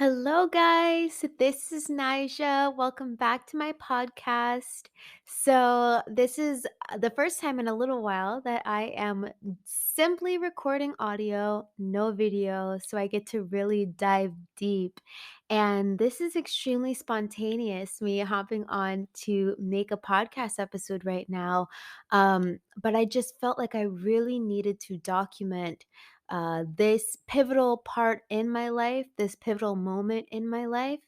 Hello, guys. This is Nija. Welcome back to my podcast. This is the first time in a little while that I am simply recording audio, no video, so I get to really dive deep. And this is extremely spontaneous, me hopping on to make a podcast episode right now. But I just felt like I really needed to document this pivotal part in my life, this pivotal moment in my life,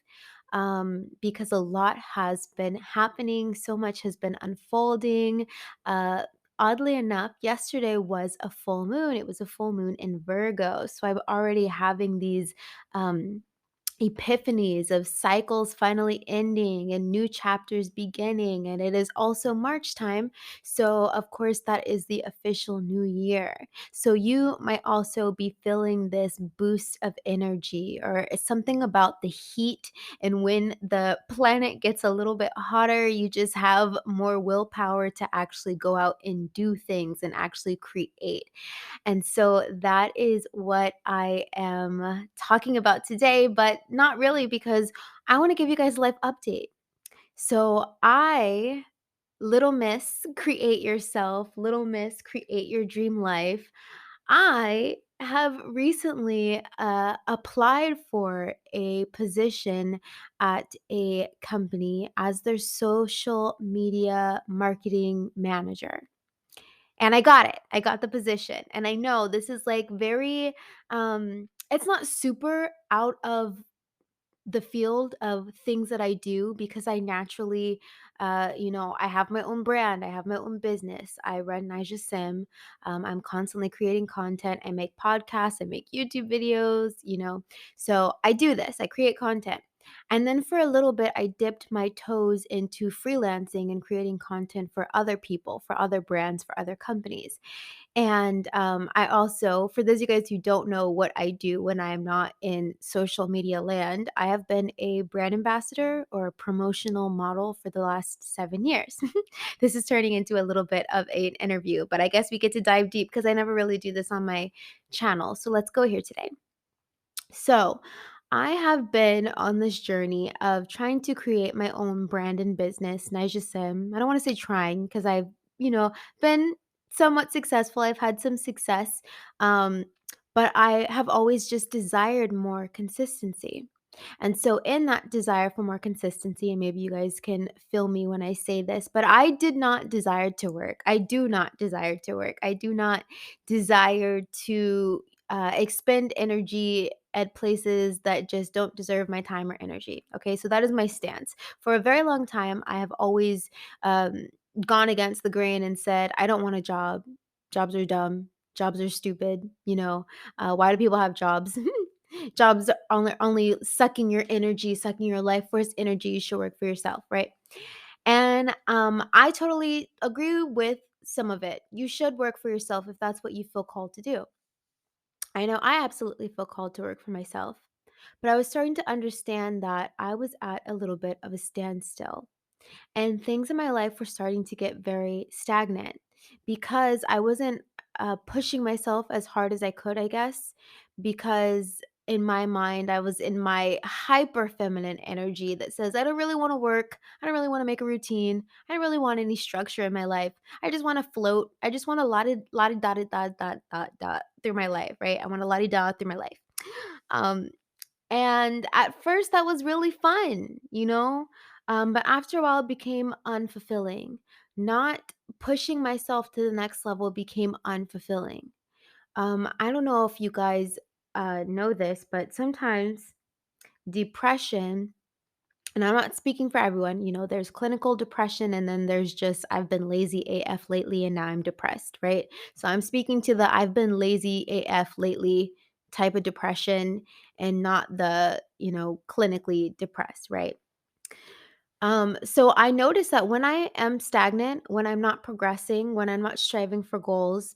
because a lot has been happening, so much has been unfolding. Uh, Oddly enough, yesterday was a full moon. It was a full moon in Virgo. So I'm already having these. Um, Epiphanies of cycles finally ending and new chapters beginning. And it is also March time. So, of course, that is the official new year. So, you might also be feeling this boost of energy, or it's something about the heat. And when the planet gets a little bit hotter, you just have more willpower to actually go out and do things and actually create. And so that is what I am talking about today, but not really because I want to give you guys a life update. Little Miss Create Yourself, Little Miss Create Your Dream Life, I have recently applied for a position at a company as their social media marketing manager. And I got it. I got the position. And I know this is like very it's not super out of the field of things that I do because I naturally, I have my own brand, I have my own business. I run Nija Sym. I'm constantly creating content. I make podcasts, I make YouTube videos, So I do this, I create content. And then for a little bit, I dipped my toes into freelancing and creating content for other people, for other brands, for other companies. And I also, for those of you guys who don't know what I do when I am not in social media land, I have been a brand ambassador or a promotional model for the last 7 years. This is turning into a little bit of an interview, but I guess we get to dive deep because I never really do this on my channel. So let's go here today. So, I have been on this journey of trying to create my own brand and business, Nija Sim. I don't want to say trying because I've, been somewhat successful. I've had some success, um, but I have always just desired more consistency. And so, in that desire for more consistency, and maybe you guys can feel me when I say this, but I did not desire to work. I do not desire to work. I do not desire to expend energy at places that just don't deserve my time or energy. Okay, so that is my stance. For a very long time, I have always um, gone against the grain and said, I don't want a job. Jobs are dumb. Jobs are stupid. Why do people have jobs? Jobs are only sucking your energy, sucking your life force energy. You should work for yourself, right? And I totally agree with some of it. You should work for yourself if that's what you feel called to do. I know I absolutely feel called to work for myself, but I was starting to understand that I was at a little bit of a standstill and things in my life were starting to get very stagnant because I wasn't pushing myself as hard as I could, I guess, because in my mind, I was in my hyper feminine energy that says, I don't really want to work. I don't really want to make a routine. I don't really want any structure in my life. I just want to float. I just want to lottie dotted dot through my life, right? I want to lottie dot through my life. Um, and at first, that was really fun, but after a while, it became unfulfilling. Not pushing myself to the next level became unfulfilling. I don't know if you guys know this, but sometimes depression, and I'm not speaking for everyone, there's clinical depression and then there's just I've been lazy AF lately and now I'm depressed, right? So I'm speaking to the I've been lazy AF lately type of depression and not the, clinically depressed, right? So I notice that when I am stagnant, when I'm not progressing, when I'm not striving for goals,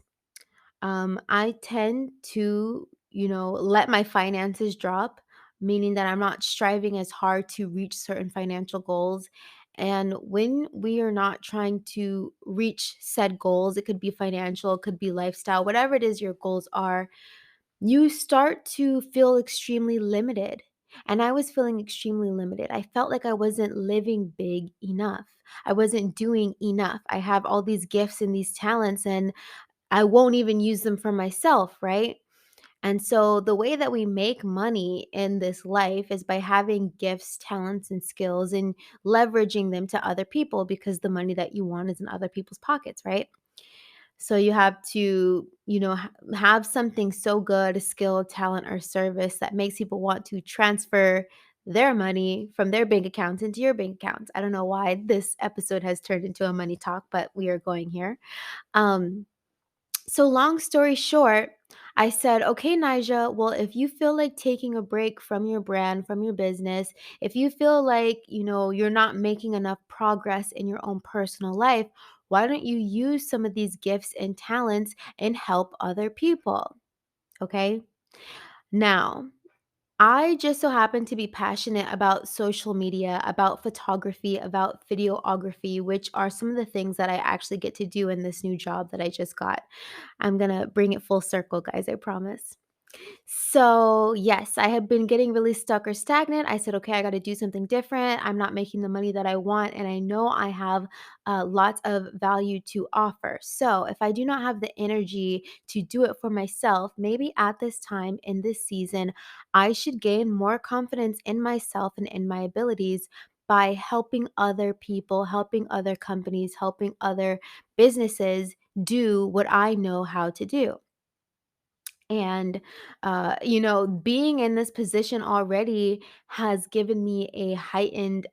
I tend to, let my finances drop, meaning that I'm not striving as hard to reach certain financial goals. And when we are not trying to reach said goals, it could be financial, it could be lifestyle, whatever it is your goals are, you start to feel extremely limited. And I was feeling extremely limited. I felt like I wasn't living big enough. I wasn't doing enough. I have all these gifts and these talents, and I won't even use them for myself, right? And so the way that we make money in this life is by having gifts, talents, and skills and leveraging them to other people, because the money that you want is in other people's pockets, right? So you have to, have something so good, a skill, talent, or service that makes people want to transfer their money from their bank accounts into your bank accounts. I don't know why this episode has turned into a money talk, but we are going here. Um, so, long story short, I said, okay, Nija, well, if you feel like taking a break from your brand, from your business, if you feel like, you're not making enough progress in your own personal life, why don't you use some of these gifts and talents and help other people? Okay. Now, I just so happen to be passionate about social media, about photography, about videography, which are some of the things that I actually get to do in this new job that I just got. I'm gonna bring it full circle, guys, I promise. So, yes, I had been getting really stuck or stagnant. I said, okay, I got to do something different. I'm not making the money that I want, and I know I have lots of value to offer. So, if I do not have the energy to do it for myself, maybe at this time in this season, I should gain more confidence in myself and in my abilities by helping other people, helping other companies, helping other businesses do what I know how to do. And, being in this position already has given me a heightened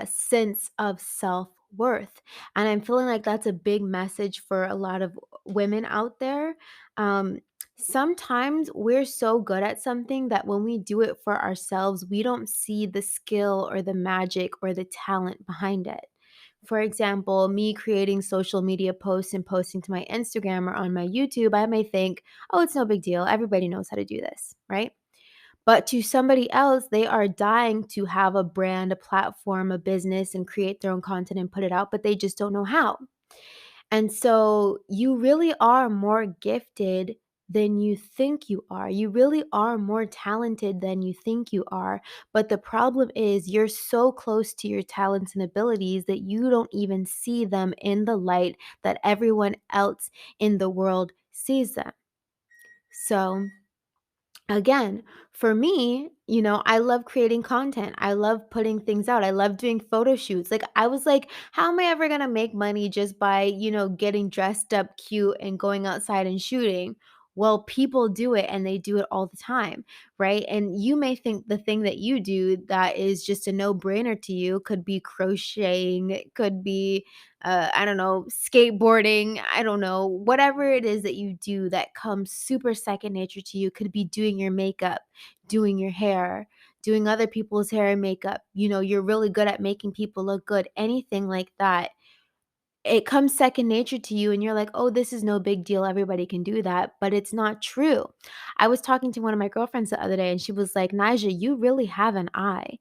sense of self worth. And I'm feeling like that's a big message for a lot of women out there. Um, Sometimes we're so good at something that when we do it for ourselves, we don't see the skill or the magic or the talent behind it. For example, me creating social media posts and posting to my Instagram or on my YouTube, I may think, oh, it's no big deal. Everybody knows how to do this, right? But to somebody else, they are dying to have a brand, a platform, a business, and create their own content and put it out, but they just don't know how. And so you really are more gifted than you think you are. You really are more talented than you think you are. But the problem is you're so close to your talents and abilities that you don't even see them in the light that everyone else in the world sees them. So, again, for me, I love creating content. I love putting things out. I love doing photo shoots. Like, I was like, how am I ever going to make money just by, getting dressed up cute and going outside and shooting? Well, people do it and they do it all the time, right? And you may think the thing that you do that is just a no brainer to you could be crocheting, it could be I don't know, skateboarding, I don't know, whatever it is that you do that comes super second nature to you. Could be doing your makeup, doing your hair, doing other people's hair and makeup. You're really good at making people look good, anything like that. It comes second nature to you, and you're like, oh, this is no big deal. Everybody can do that. But it's not true. I was talking to one of my girlfriends the other day, and she was like, Nija, you really have an eye.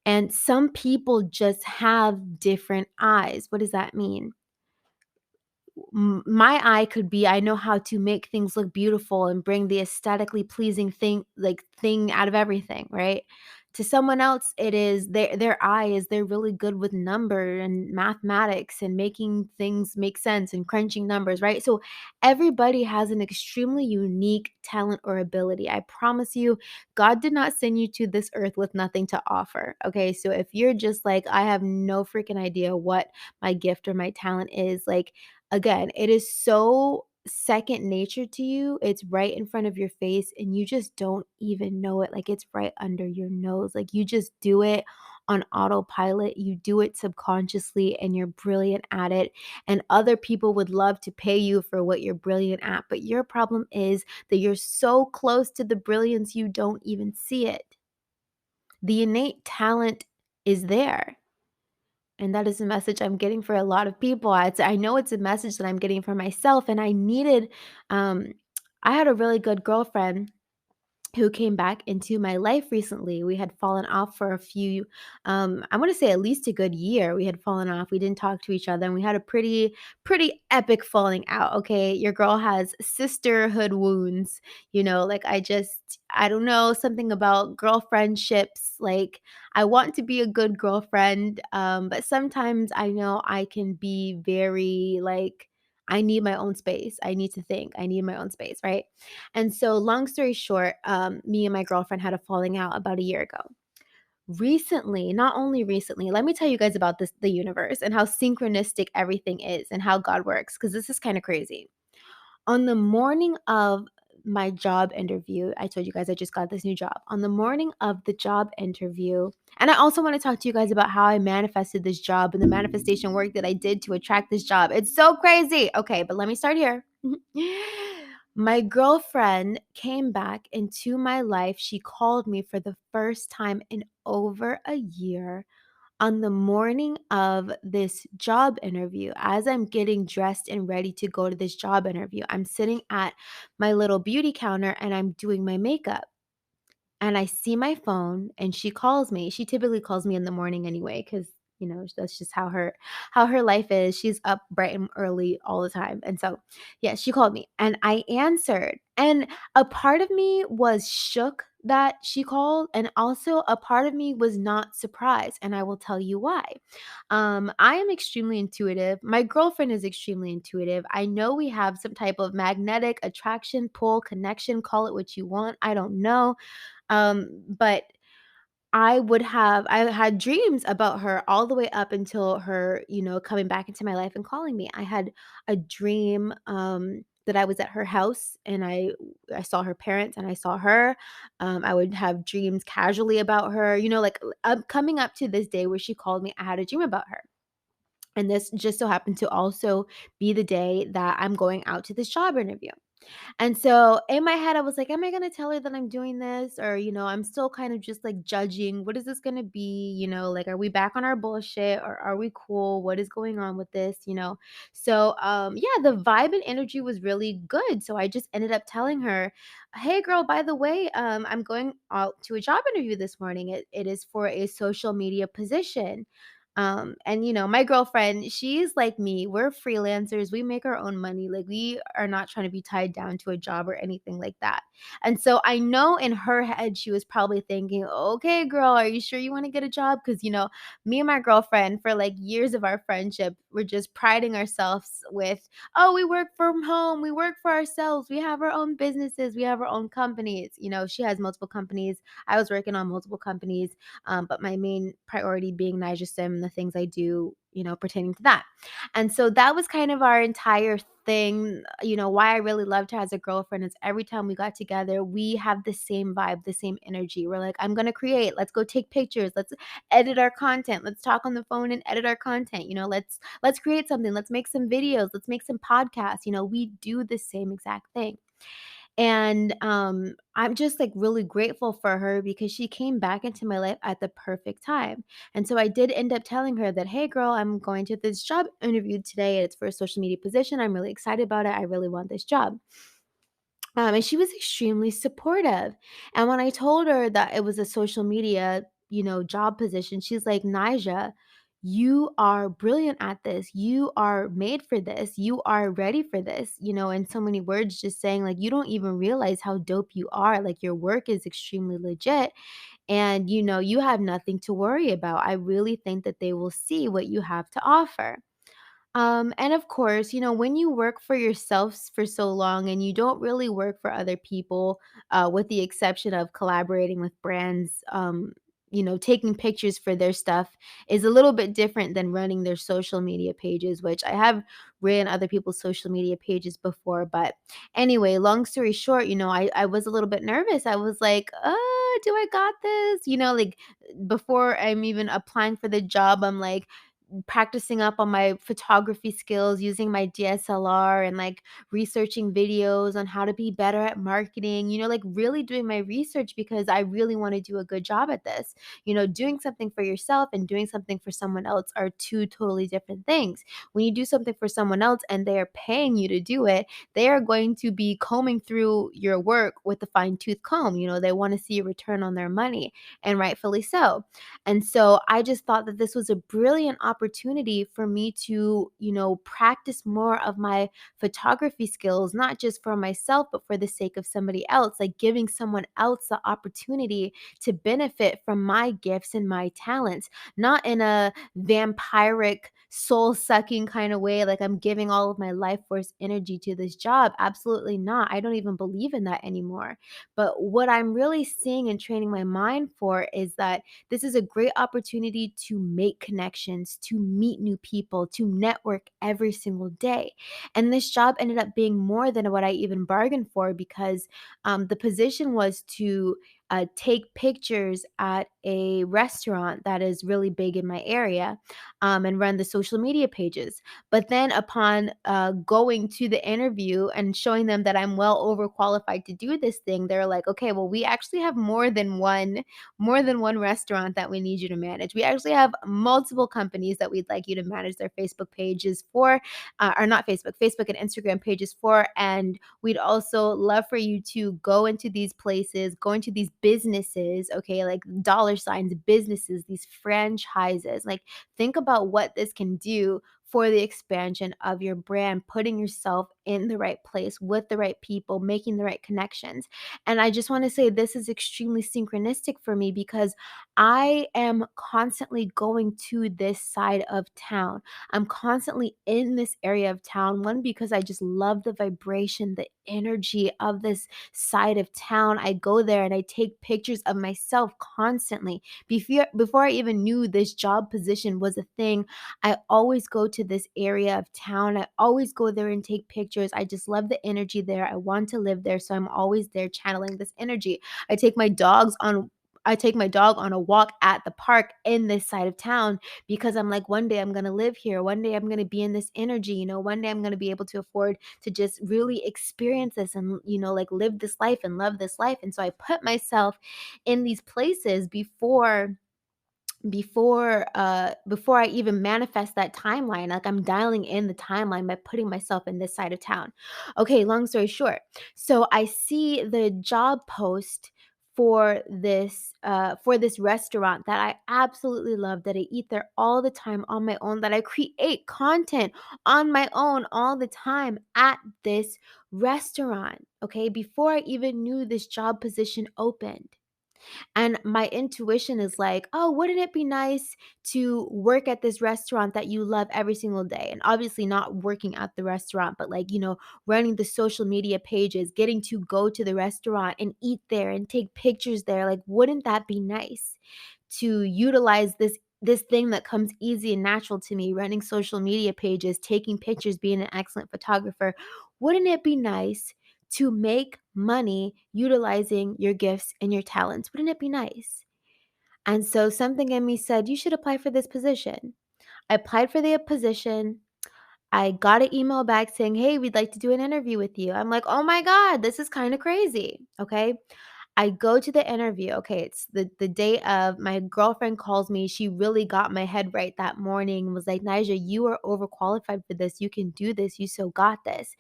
And some people just have different eyes. What does that mean? My eye could be, I know how to make things look beautiful and bring the aesthetically pleasing thing out of everything, right? To someone else, it is their eye is they're really good with number and mathematics and making things make sense and crunching numbers, right? So everybody has an extremely unique talent or ability. I promise you, God did not send you to this earth with nothing to offer. Okay. So if you're just like, I have no freaking idea what my gift or my talent is, like, again, it is so second nature to you. It's right in front of your face and you just don't even know it. Like, it's right under your nose. Like, you just do it on autopilot. You do it subconsciously and you're brilliant at it. And other people would love to pay you for what you're brilliant at. But your problem is that you're so close to the brilliance, you don't even see it. The innate talent is there. And that is a message I'm getting for a lot of people. I know it's a message that I'm getting for myself, and I needed, um, I had a really good girlfriend who came back into my life recently. We had fallen off for a few, I want to say at least a good year. We had fallen off. We didn't talk to each other, and we had a pretty epic falling out. Okay. Your girl has sisterhood wounds, like I don't know, something about girlfriendships. Like, I want to be a good girlfriend, but sometimes I know I can be very like, I need my own space. I need to think. I need my own space, right? And so, long story short, me and my girlfriend had a falling out about a year ago. Recently, not only recently, let me tell you guys about the universe and how synchronistic everything is and how God works, because this is kind of crazy. On the morning of my job interview, I told you guys I just got this new job. On the morning of the job interview, and I also want to talk to you guys about how I manifested this job and the manifestation work that I did to attract this job. It's so crazy. Okay, but let me start here. My girlfriend came back into my life. She called me for the first time in over a year on the morning of this job interview. As I'm getting dressed and ready to go to this job interview, I'm sitting at my little beauty counter and I'm doing my makeup. And I see my phone and she calls me. She typically calls me in the morning anyway, because that's just how her life is. She's up bright and early all the time. And so, yeah, she called me and I answered. And a part of me was shook that she called, and also a part of me was not surprised. And I will tell you why. I am extremely intuitive. My girlfriend is extremely intuitive. I know we have some type of magnetic attraction, pull, connection, call it what you want. I don't know. But I had dreams about her all the way up until her, coming back into my life and calling me. I had a dream that I was at her house and I saw her parents and I saw her. I would have dreams casually about her, like coming up to this day where she called me, I had a dream about her. And this just so happened to also be the day that I'm going out to this job interview. And so in my head, I was like, am I going to tell her that I'm doing this? Or, I'm still kind of just like judging. What is this going to be? Like, are we back on our bullshit or are we cool? What is going on with this? So, yeah, the vibe and energy was really good. So I just ended up telling her, hey, girl, by the way, I'm going out to a job interview this morning. It is for a social media position. And my girlfriend, she's like me. We're freelancers. We make our own money. Like, we are not trying to be tied down to a job or anything like that. And so I know in her head, she was probably thinking, okay, girl, are you sure you want to get a job? Because, me and my girlfriend, for like years of our friendship, we're just priding ourselves with, oh, we work from home. We work for ourselves. We have our own businesses. We have our own companies. She has multiple companies. I was working on multiple companies, but my main priority being Nija Sym and the things I do, pertaining to that. And so that was kind of our entire thing. Why I really loved her as a girlfriend is every time we got together, we have the same vibe, the same energy. We're like, I'm going to create, let's go take pictures, let's edit our content, let's talk on the phone and edit our content, let's create something, let's make some videos, let's make some podcasts. We do the same exact thing. And I'm just like really grateful for her because she came back into my life at the perfect time. And so I did end up telling her that, hey, girl, I'm going to this job interview today. It's for a social media position. I'm really excited about it. I really want this job. And she was extremely supportive. And when I told her that it was a social media, job position, she's like, Nija, you are brilliant at this. You are made for this. You are ready for this. In so many words, just saying, like, you don't even realize how dope you are. Like, your work is extremely legit. And, you have nothing to worry about. I really think that they will see what you have to offer. And of course, when you work for yourself for so long and you don't really work for other people, with the exception of collaborating with brands, taking pictures for their stuff is a little bit different than running their social media pages, which I have ran other people's social media pages before. But anyway, long story short, I was a little bit nervous. I was like, do I got this? Like, before I'm even applying for the job, I'm like, practicing up on my photography skills, using my DSLR and like researching videos on how to be better at marketing, like really doing my research because I really want to do a good job at this. Doing something for yourself and doing something for someone else are two totally different things. When you do something for someone else and they are paying you to do it, they are going to be combing through your work with a fine tooth comb. They want to see a return on their money, and rightfully so. And so I just thought that this was a brilliant opportunity for me to, practice more of my photography skills, not just for myself, but for the sake of somebody else, like giving someone else the opportunity to benefit from my gifts and my talents, not in a vampiric, soul sucking kind of way, like I'm giving all of my life force energy to this job. Absolutely not. I don't even believe in that anymore. But what I'm really seeing and training my mind for is that this is a great opportunity to make connections, to meet new people, to network every single day. And this job ended up being more than what I even bargained for because the position was to take pictures at a restaurant that is really big in my area, and run the social media pages. But then upon going to the interview and showing them that I'm well overqualified to do this thing, they're like, okay, well, we actually have more than one restaurant that we need you to manage. We actually have multiple companies that we'd like you to manage their Facebook pages for, or not Facebook and Instagram pages for. And we'd also love for you to go into these places, go into these businesses, okay, like dollar signs, businesses, these franchises. Like, think about what this can do for the expansion of your brand, putting yourself in the right place with the right people, making the right connections. And I just want to say this is extremely synchronistic for me because I am constantly going to this side of town. I'm constantly in this area of town. One, because I just love the vibration, the energy of this side of town. I go there and I take pictures of myself constantly. Before I even knew this job position was a thing, I always go to this area of town. I always go there and take pictures. I just love the energy there. I want to live there, so I'm always there channeling this energy. I take my dogs on I take my dog on a walk at the park in this side of town because I'm like, one day I'm going to live here. One day I'm going to be in this energy. One day I'm going to be able to afford to just really experience this and, like live this life and love this life. And so I put myself in these places before I even manifest that timeline. Like, I'm dialing in the timeline by putting myself in this side of town. Okay, long story short, so I see the job post for this restaurant that I absolutely love, that I eat there all the time on my own, that I create content on my own all the time at this restaurant, okay, before I even knew this job position opened. And my intuition is like, oh, wouldn't it be nice to work at this restaurant that you love every single day? And obviously, not working at the restaurant, but like, running the social media pages, getting to go to the restaurant and eat there and take pictures there. Like, wouldn't that be nice to utilize this thing that comes easy and natural to me, running social media pages, taking pictures, being an excellent photographer? Wouldn't it be nice to make money utilizing your gifts and your talents? Wouldn't it be nice? And so something in me said, you should apply for this position. I applied for the position. I got an email back saying, hey, we'd like to do an interview with you. I'm like, oh my God, this is kind of crazy. Okay. I go to the interview. Okay, it's the day of. My girlfriend calls me. She really got my head right that morning and was like, Nija, you are overqualified for this. You can do this. You so got this.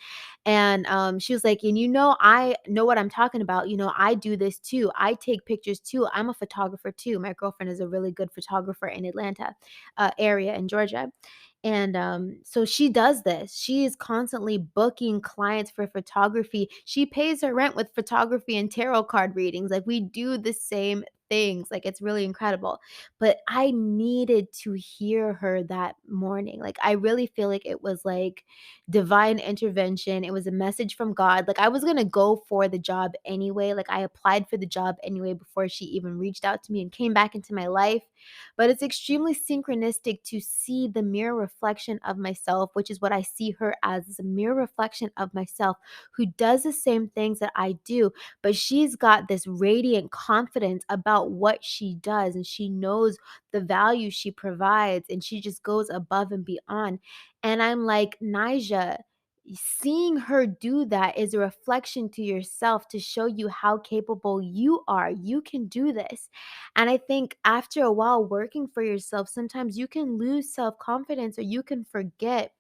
And she was like, and I know what I'm talking about. I do this too. I take pictures too. I'm a photographer too. My girlfriend is a really good photographer in Atlanta area in Georgia. And so she does this. She is constantly booking clients for photography. She pays her rent with photography and tarot card readings. Like, we do the same things. Like, it's really incredible. But I needed to hear her that morning. Like, I really feel like it was like divine intervention. It was a message from God. Like, I was going to go for the job anyway. Like, I applied for the job anyway before she even reached out to me and came back into my life. But it's extremely synchronistic to see the mirror reflection of myself, which is what I see her as a mirror reflection of myself, who does the same things that I do, but she's got this radiant confidence about about what she does, and she knows the value she provides, and she just goes above and beyond. And I'm like, Nija, seeing her do that is a reflection to yourself to show you how capable you are. You can do this. And I think after a while working for yourself, sometimes you can lose self confidence, or you can forget,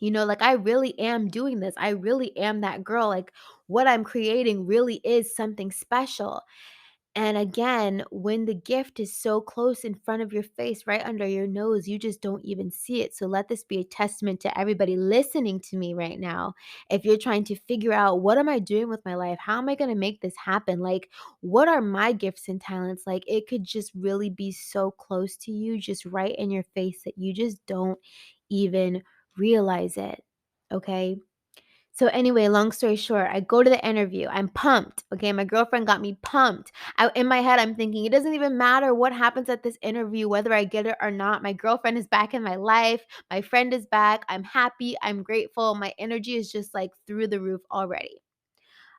like, I really am doing this. I really am that girl. Like, what I'm creating really is something special. And again, when the gift is so close in front of your face, right under your nose, you just don't even see it. So let this be a testament to everybody listening to me right now. If you're trying to figure out, what am I doing with my life? How am I going to make this happen? Like, what are my gifts and talents? Like, it could just really be so close to you, just right in your face, that you just don't even realize it. Okay. So anyway, long story short, I go to the interview. I'm pumped. Okay, my girlfriend got me pumped. In my head, I'm thinking it doesn't even matter what happens at this interview, whether I get it or not. My girlfriend is back in my life. My friend is back. I'm happy. I'm grateful. My energy is just like through the roof already.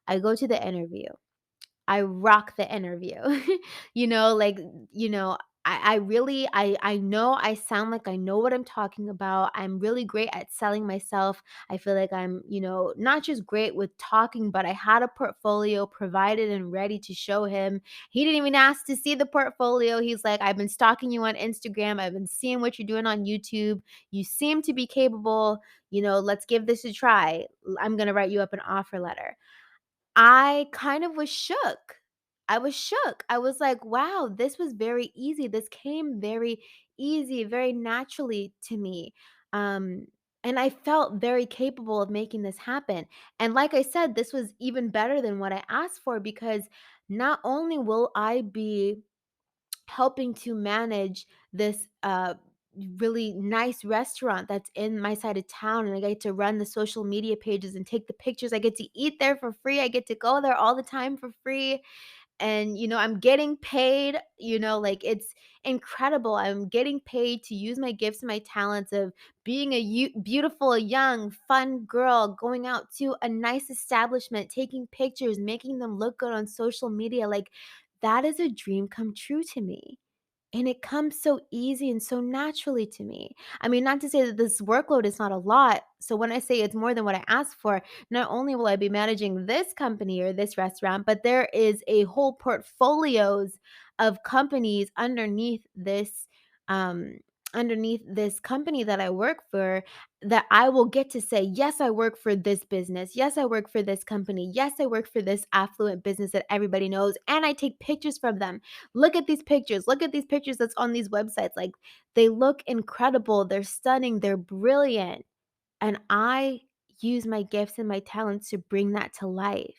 I go to the interview. I rock the interview. Like, you know, I really I know I sound like I know what I'm talking about. I'm really great at selling myself. I feel like I'm, not just great with talking, but I had a portfolio provided and ready to show him. He didn't even ask to see the portfolio. He's like, I've been stalking you on Instagram. I've been seeing what you're doing on YouTube. You seem to be capable. Let's give this a try. I'm going to write you up an offer letter. I kind of was shook. I was shook. I was like, wow, this was very easy. This came very easy, very naturally to me. Um, and I felt very capable of making this happen. And like I said, this was even better than what I asked for, because not only will I be helping to manage this really nice restaurant that's in my side of town, and I get to run the social media pages and take the pictures. I get to eat there for free. I get to go there all the time for free. And I'm getting paid, like, it's incredible. I'm getting paid to use my gifts and my talents of being a beautiful, young, fun girl, going out to a nice establishment, taking pictures, making them look good on social media. Like, that is a dream come true to me. And it comes so easy and so naturally to me. I mean, not to say that this workload is not a lot. So when I say it's more than what I asked for, not only will I be managing this company or this restaurant, but there is a whole portfolios of companies um underneath this company that I work for, that I will get to say, yes, I work for this business. Yes, I work for this company. Yes, I work for this affluent business that everybody knows. And I take pictures from them. Look at these pictures. Look at these pictures that's on these websites. Like, they look incredible. They're stunning. They're brilliant. And I use my gifts and my talents to bring that to life.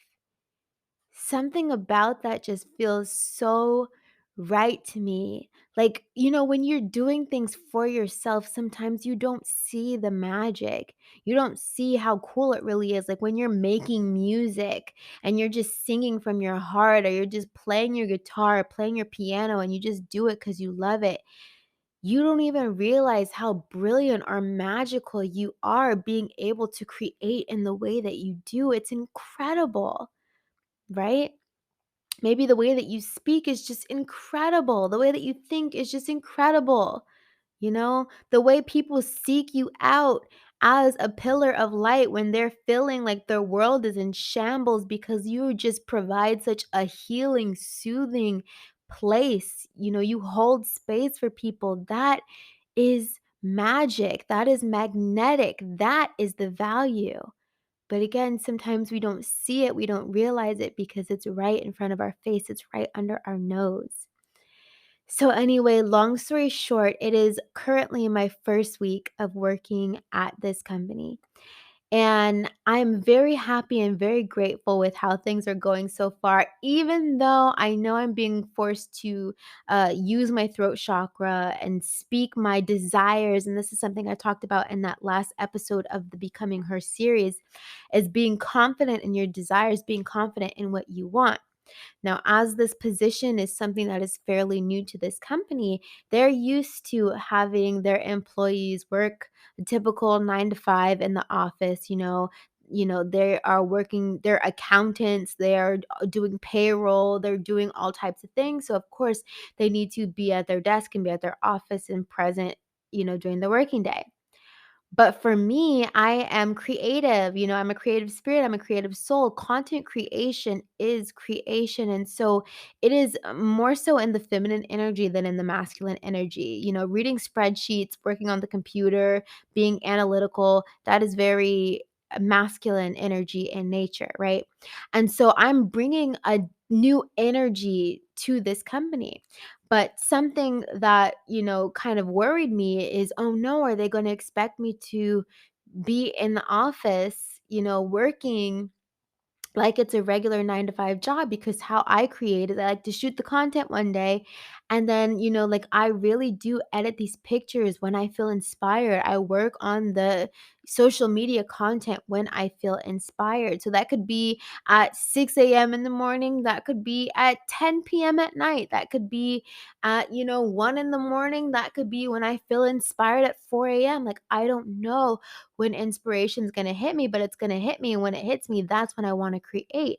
Something about that just feels so right to me. Like, when you're doing things for yourself, sometimes you don't see the magic. You don't see how cool it really is. Like, when you're making music and you're just singing from your heart, or you're just playing your guitar, playing your piano, and you just do it because you love it. You don't even realize how brilliant or magical you are being able to create in the way that you do. It's incredible, right? Maybe the way that you speak is just incredible. The way that you think is just incredible. The way people seek you out as a pillar of light when they're feeling like their world is in shambles, because you just provide such a healing, soothing place. You hold space for people. That is magic. That is magnetic. That is the value. But again, sometimes we don't see it, we don't realize it, because it's right in front of our face, it's right under our nose. So, anyway, long story short, it is currently my first week of working at this company. And I'm very happy and very grateful with how things are going so far, even though I know I'm being forced to use my throat chakra and speak my desires. And this is something I talked about in that last episode of the Becoming Her series, is being confident in your desires, being confident in what you want. Now, as this position is something that is fairly new to this company, they're used to having their employees work a typical 9 to 5 in the office, they are working, they're accountants, they are doing payroll, they're doing all types of things. So of course they need to be at their desk and be at their office and present, during the working day. But for me, I am creative, I'm a creative spirit, I'm a creative soul. Content creation is creation. And so it is more so in the feminine energy than in the masculine energy. Reading spreadsheets, working on the computer, being analytical, that is very masculine energy in nature, right? And so I'm bringing a new energy to this company. But something that, kind of worried me is, oh no, are they going to expect me to be in the office, working like it's a regular 9 to 5 job? Because how I create is I like to shoot the content one day, and then, like, I really do edit these pictures when I feel inspired. I work on the social media content when I feel inspired. So that could be at 6 a.m. in the morning, that could be at 10 p.m. at night, that could be at, 1 in the morning, that could be when I feel inspired at 4 a.m. Like, I don't know when inspiration's gonna hit me, but it's gonna hit me, and when it hits me, that's when I wanna create.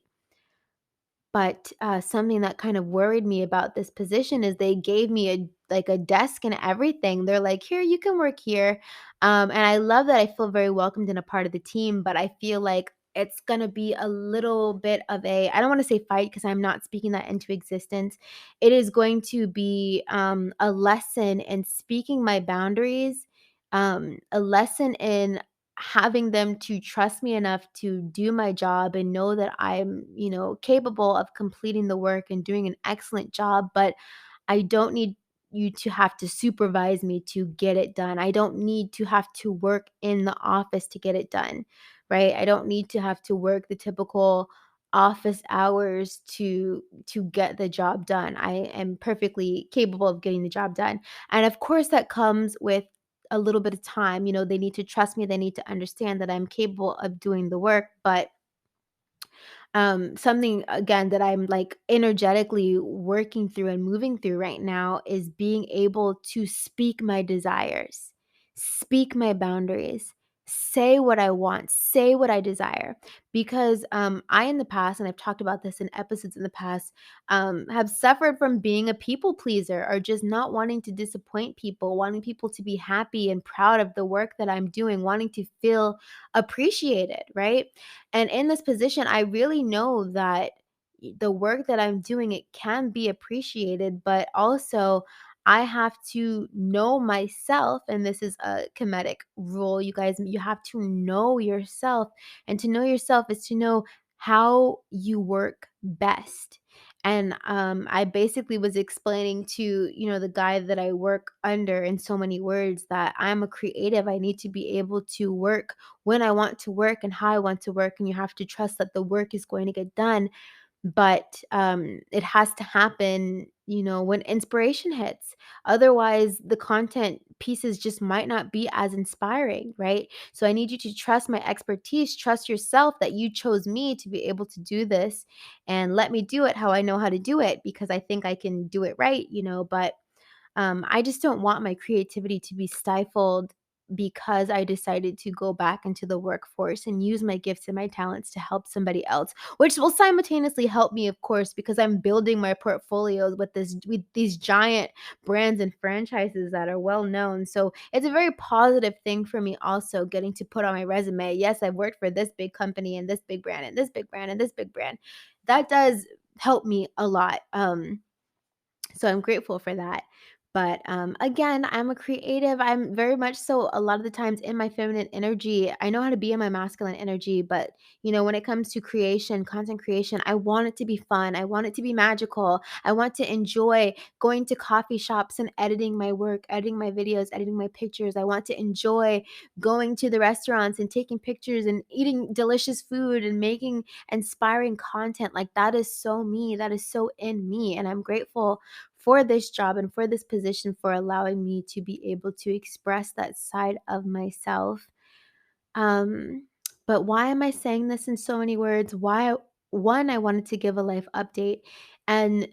But, something that kind of worried me about this position is they gave me a desk and everything. They're like, "Here, you can work here." And I love that I feel very welcomed and a part of the team, but I feel like it's gonna be a little bit of a, I don't wanna say fight because 'cause I'm not speaking that into existence. It is going to be, a lesson in speaking my boundaries, a lesson in having them to trust me enough to do my job and know that I'm, capable of completing the work and doing an excellent job, but I don't need you to have to supervise me to get it done. I don't need to have to work in the office to get it done, right? I don't need to have to work the typical office hours to get the job done. I am perfectly capable of getting the job done. And of course that comes with a little bit of time. They need to trust me, they need to understand that I'm capable of doing the work, but something again that I'm like energetically working through and moving through right now is being able to speak my desires, speak my boundaries, say what I want, say what I desire. Because I, in the past, and I've talked about this in episodes in the past, have suffered from being a people pleaser or just not wanting to disappoint people, wanting people to be happy and proud of the work that I'm doing, wanting to feel appreciated, right? And in this position, I really know that the work that I'm doing, it can be appreciated, but also I have to know myself. And this is a comedic rule, you guys. You have to know yourself. And to know yourself is to know how you work best. And I basically was explaining to, the guy that I work under in so many words that I'm a creative. I need to be able to work when I want to work and how I want to work, and you have to trust that the work is going to get done. But it has to happen, when inspiration hits. Otherwise, the content pieces just might not be as inspiring, right? So I need you to trust my expertise, trust yourself that you chose me to be able to do this, and let me do it how I know how to do it because I think I can do it right, but I just don't want my creativity to be stifled because I decided to go back into the workforce and use my gifts and my talents to help somebody else, which will simultaneously help me, of course, because I'm building my portfolios with these giant brands and franchises that are well known. So it's a very positive thing for me also getting to put on my resume. Yes, I've worked for this big company and this big brand and this big brand and this big brand. That does help me a lot. So I'm grateful for that. But again, I'm a creative. I'm very much so a lot of the times in my feminine energy. I know how to be in my masculine energy, but when it comes to creation, content creation, I want it to be fun. I want it to be magical. I want to enjoy going to coffee shops and editing my work, editing my videos, editing my pictures. I want to enjoy going to the restaurants and taking pictures and eating delicious food and making inspiring content. Like, that is so me. That is so in me. And I'm grateful for this job and for this position for allowing me to be able to express that side of myself. Um, but why am I saying this in so many words? Why, one, I wanted to give a life update, and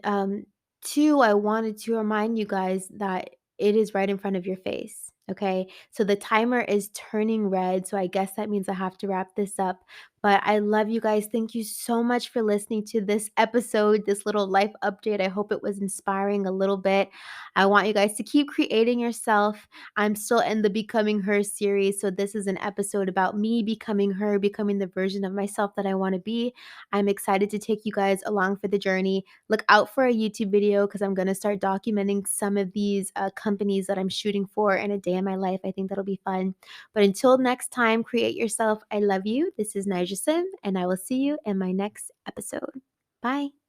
two, I wanted to remind you guys that it is right in front of your face. Okay, so the timer is turning red, so I guess that means I have to wrap this up. But I love you guys. Thank you so much for listening to this episode, this little life update. I hope it was inspiring a little bit. I want you guys to keep creating yourself. I'm still in the Becoming Her series, so this is an episode about me becoming her, becoming the version of myself that I want to be. I'm excited to take you guys along for the journey. Look out for a YouTube video because I'm going to start documenting some of these companies that I'm shooting for in a day in my life. I think that'll be fun. But until next time, create yourself. I love you. This is Nija Sym, and I will see you in my next episode. Bye.